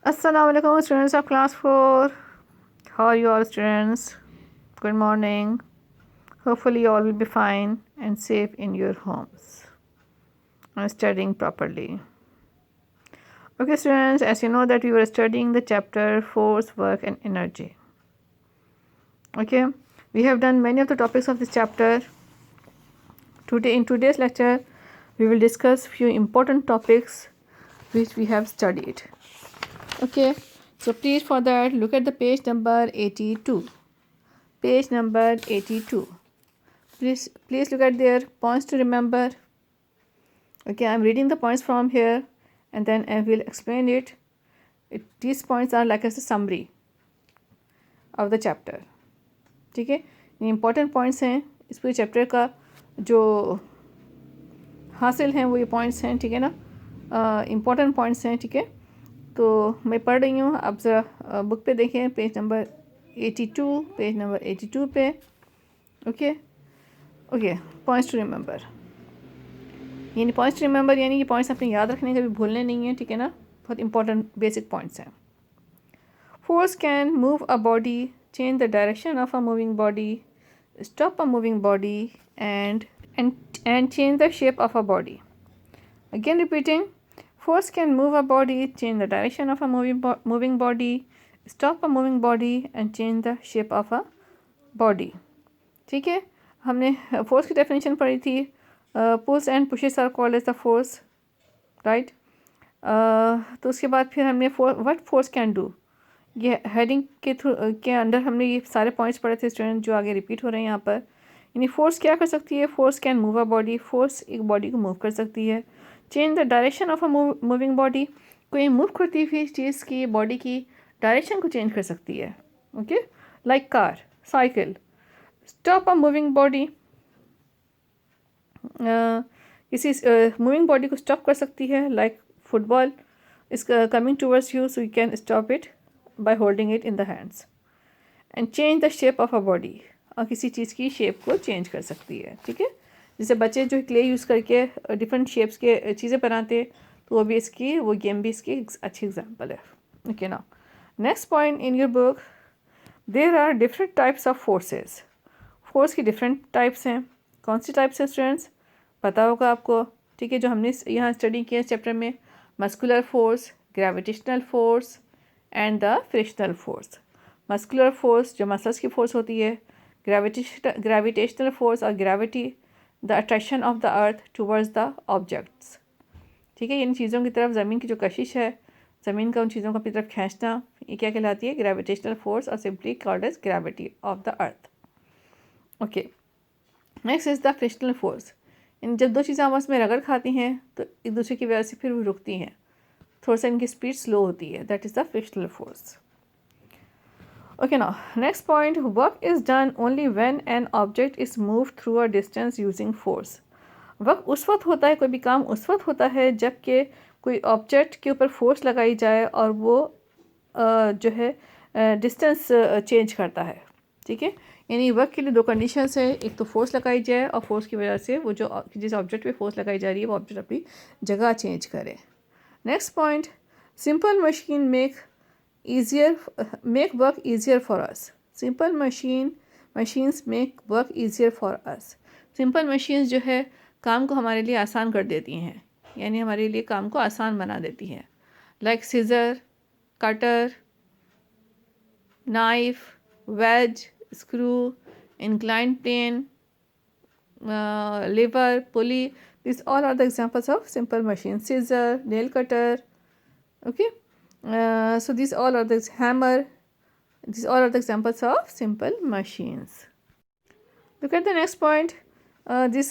Assalamu alaikum students of class 4. How are you all students? Good morning. Hopefully you all will be fine and safe in your homes and studying properly. Okay students, as you know that we were studying the chapter force, work and energy. Okay, we have done many of the topics of this chapter. In today's lecture we will discuss few important topics which we have studied. Okay, so please for that look at the page number 82. Page number 82. Please look at their points to remember. Okay, I'm reading the points from here and then I will explain it. These points are like as a summary of the chapter. ठीक है, ये important points हैं इस पूरे chapter का जो हासिल हैं वो ये points हैं, ठीक है ना, important points हैं, ठीक है. तो मैं पढ़ रही हूँ, आप ज़रा बुक पे देखें पेज नंबर 82 पे. ओके, पॉइंट्स टू रिमेंबर यानी पॉइंट्स टू रिमेंबर यानी कि पॉइंट्स अपने याद रखने, कभी भूलने नहीं है, ठीक है ना. बहुत इंपॉर्टेंट बेसिक पॉइंट्स हैं. Force can move a body, change the direction of a moving body, stop a moving body and change the shape of a body. Again repeating, force can move a body, change the direction of a moving body, stop a moving body and change the shape of a body. ठीक है, हमने force की definition पढ़ी थी. Pulls and pushes are called as the force, right. तो उसके बाद फिर हमने व्हाट फोर्स कैन डू, ये हेडिंग के थ्रू के अंडर हमने ये सारे पॉइंट्स पढ़े थे स्टूडेंट, जो आगे रिपीट हो रहे हैं यहाँ पर. यानी फोर्स क्या कर सकती है, force can move a body, force एक बॉडी को मूव कर सकती है. Change the direction of a moving body, कोई मूव करती हुई चीज़ की बॉडी की डायरेक्शन को चेंज कर सकती है. Okay, like car, cycle. Stop अ मूविंग बॉडी, किसी मूविंग बॉडी को स्टॉप कर सकती है, like football is coming towards you, so you can stop it by holding it in the hands. And change the shape of a body, और किसी चीज़ की shape को change कर सकती है. ठीक है, जैसे बच्चे जो क्ले यूज़ करके डिफरेंट शेप्स के चीज़ें बनाते, तो वो भी इसकी, वो गेम भी इसकी अच्छी एग्जांपल है. ओके ना, next point in your book, there are different types of forces. Force की डिफरेंट टाइप्स हैं. कौन सी टाइप्स है स्टूडेंट्स, पता होगा आपको. ठीक है, जो हमने यहाँ स्टडी किया इस चैप्टर में, muscular force, gravitational force and the frictional force. Muscular force जो मसल्स की फोर्स होती है, ग्रेविटेशनल फोर्स और gravity, the attraction of the earth towards the objects. ठीक है, इन चीज़ों की तरफ ज़मीन की जो कशिश है, ज़मीन का उन चीज़ों को अपनी तरफ खींचना, ये क्या कहलाती है, ग्रेविटेशनल फोर्स, और simply called as gravity of the earth. Okay, next is the frictional force. इन जब दो चीज़ें आपस में रगड़ खाती हैं तो एक दूसरे की वजह से फिर वो रुकती हैं, थोड़ा सा इनकी स्पीड स्लो होती है, that is the frictional force. Okay, now next point, work is done only when an object is moved through a distance using force. Work उस वक्त होता है, कोई भी काम उस वक्त होता है जबकि कोई ऑब्जेक्ट के ऊपर फोर्स लगाई जाए और वो जो है डिस्टेंस चेंज करता है. ठीक है, यानी वर्क के लिए दो कंडीशंस है, एक तो फोर्स लगाई जाए और फोर्स की वजह से वो जो जिस ऑब्जेक्ट पे फोर्स लगाई जा रही है वो ऑब्जेक्ट अपनी जगह चेंज करे. Next point, simple machine make work easier for us. Simple machines make work easier for us. Simple machines जो है काम को हमारे लिए आसान कर देती हैं, यानी हमारे लिए काम को आसान बना देती हैं. Like scissor, cutter, knife, wedge, screw, incline plane, lever, pulley. These all are the examples of simple machines. Scissor, nail cutter. Okay. So these all are the hammer. These all are the examples of simple machines. Look at the next point. These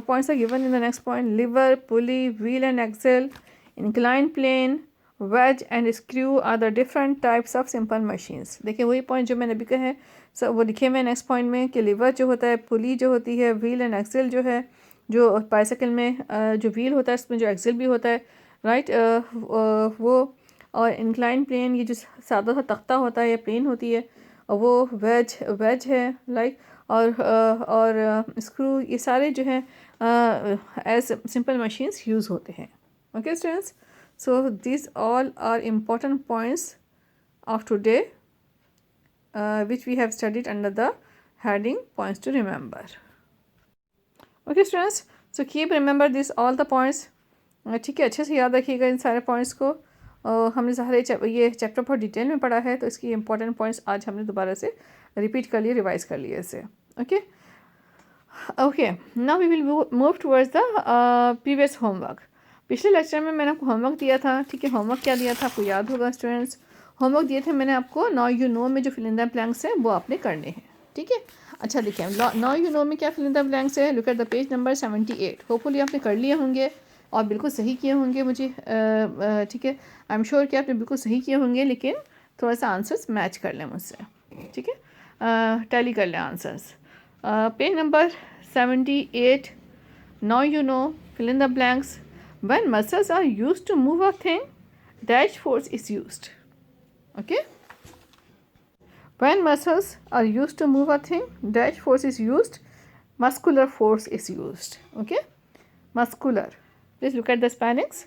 points are given in the next point. Lever, pulley, wheel and axle, inclined plane, wedge and screw are the different types of simple machines. देखिए वही point जो मैंने अभी कहा है, सब वो लिखे हुए नेक्स्ट पॉइंट में कि लीवर जो होता है, पुली जो होती है, व्हील एंड एक्सेल जो है, जो बाइसाइकिल में जो व्हील होता है उसमें जो एक्सेल भी होता है, राइट, वो, और इंक्लाइन प्लेन ये जो सादा सा तख्ता होता है या प्लेन होती है, और वो वेज है, लाइक, और स्क्रू, ये सारे जो हैं एज सिंपल मशीन्स यूज़ होते हैं. Okay students, So these all are important points of today, which we have studied under the heading points to remember. Okay students, so keep remember this all the points. ठीक है, अच्छे से याद रखिएगा इन सारे points को. हमने सारे ये चैप्टर बहुत डिटेल में पढ़ा है, तो इसकी इंपॉर्टेंट पॉइंट्स आज हमने दोबारा से रिपीट कर लिए, रिवाइज कर लिए इसे. Okay okay, now we will move towards the previous homework. पिछले लेक्चर में मैंने आपको होमवर्क दिया था. ठीक है, होमवर्क क्या दिया था आपको याद होगा स्टूडेंट्स. होमवर्क दिए थे मैंने आपको नाउ यू नो में जो फिल इन द ब्लैंक्स है वो आपने करने हैं. ठीक है, अच्छा देखिए नाउ यू नो में क्या फिल इन द ब्लैंक्स है. Look at the page number 78. Hopefully आपने कर लिए होंगे और बिल्कुल सही किए होंगे मुझे. ठीक है, आई एम श्योर कि आपने बिल्कुल सही किए होंगे, लेकिन थोड़ा सा आंसर्स मैच कर लें मुझसे. ठीक है, टैली कर लें answers. Page number 78. Now you know fill in the blanks. When muscles are used to move a thing, dash force is used. Okay, when muscles are used to move a thing, dash force is used, muscular force is used. Okay, muscular. Please look at the spellings.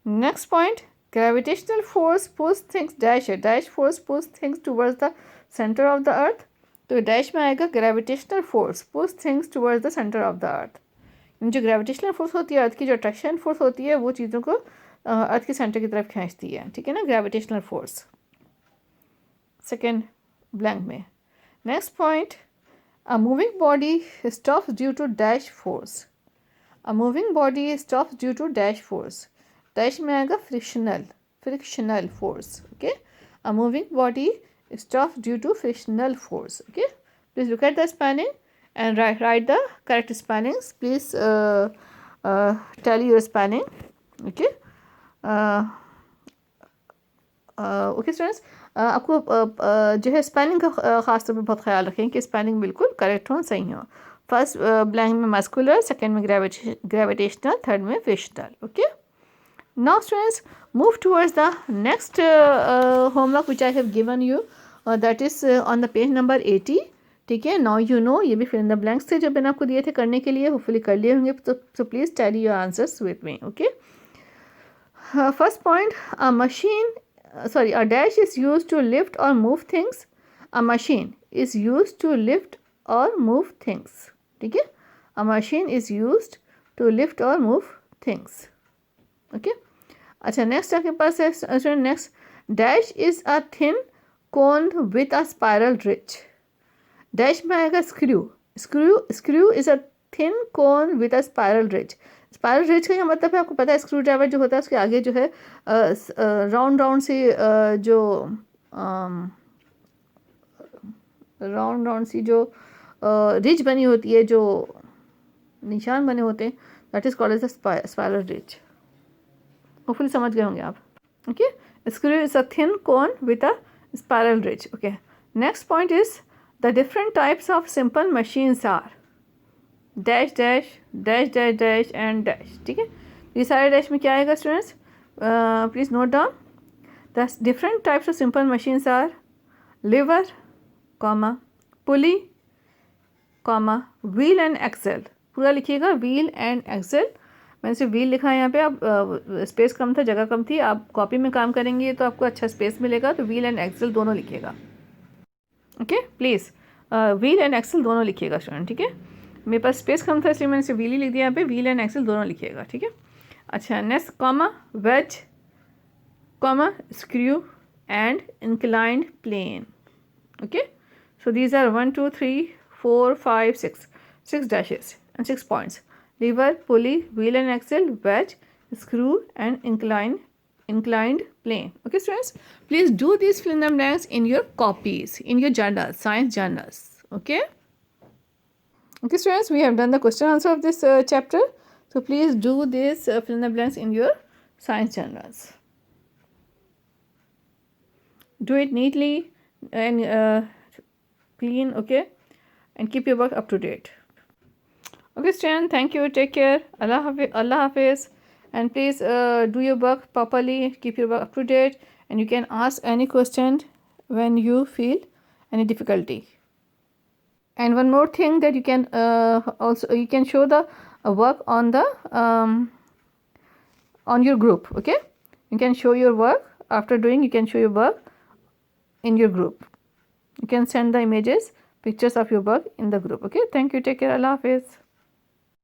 Next point, gravitational force pulls things, dash force pulls things towards the center of the earth. तो dash में आएगा gravitational force pulls things towards the centre of the earth. जो gravitational force होती है अर्थ की, जो attraction force होती है वो चीज़ों को अर्थ के सेंटर की तरफ खींचती है. ठीक है ना, ग्रेविटेशनल फोर्स. सेकेंड ब्लैंक में. Next point, a moving body stops due to dash force. A moving body stops due to dash force. Dash में आएगा frictional force. Okay, a moving body stops due to frictional force. Okay, please look at the spelling and write the correct spellings. Please tell your spelling. Okay, okay students, आपको जो है spelling का ख़ास तौर पर बहुत ख्याल रखें कि स्पेलिंग बिल्कुल करेक्ट हो, सही हो. फर्स्ट ब्लैंक में मस्कुलर, सेकंड में ग्रेविटेशनल, थर्ड में frictional. Okay, now students move towards the next homework which I have given you, that is on the page number 80. ठीक है, नाउ यू नो, ये भी फिल इन द ब्लैंक्स थे जो मैंने आपको दिए थे करने के लिए. होपफुली कर लिए होंगे, तो please tally your answers with me. Okay, first point, a dash is used to lift or move things. A machine is used to lift or move things. ठीक है, a machine is used to lift or move things. Okay, अच्छा next आपके पास है next, dash is a thin cone with a spiral rich. Dash में आएगा screw is a thin cone with a spiral rich. Spiral rich का क्या मतलब है आपको पता है. स्क्रू ड्राइवर जो होता है उसके आगे जो है राउंड सी जो राउंड सी जो रिच बनी होती है, जो निशान बने होते हैं, that is called as the spiral ridge. Hopefully समझ गए होंगे आप. Okay, screw is a thin cone with a spiral ridge. Okay, next point is the different types of simple machines are dash dash dash dash dash and dash. ठीक है, ये सारे dash में क्या आएगा students, please note down. The different types of simple machines are lever, comma, pulley, comma, wheel and Excel. पूरा लिखिएगा, wheel and Excel. मैंने सिर्फ व्हील लिखा है यहाँ पे, आप स्पेस कम था, जगह कम थी. आप कॉपी में काम करेंगे तो आपको अच्छा स्पेस मिलेगा, तो व्हील एंड एक्सेल दोनों लिखिएगा. Okay, please wheel and axle दोनों लिखिएगा स्टूडेंट. ठीक है, मेरे पास स्पेस कम था इसलिए मैंने सिर्फ व्हील ही लिख दिया यहाँ पे. व्हील एंड एक्सेल दोनों लिखिएगा. ठीक है, अच्छा next, comma, wedge, comma, screw and inclined plane. Okay, so these are 1 2 3 4 5 6 dashes and 6 points. Lever, pulley, wheel and axle, wedge, screw and inclined plane. Okay students, please do these fill in the blanks in your copies, in your journals, science journals. Okay students, we have done the question answer of this chapter, so please do this fill in the blanks in your science journals. Do it neatly and clean. Okay, and keep your work up to date. Okay students, thank you, take care, Allah Hafiz. And please do your work properly, keep your work up to date, and you can ask any question when you feel any difficulty. And one more thing, that you can also you can show the work on the on your group. Okay, You can show your work. After doing, you can show your work in your group. You can send the images, pictures of your work in the group. Okay, thank you. Take care. Allah Hafiz.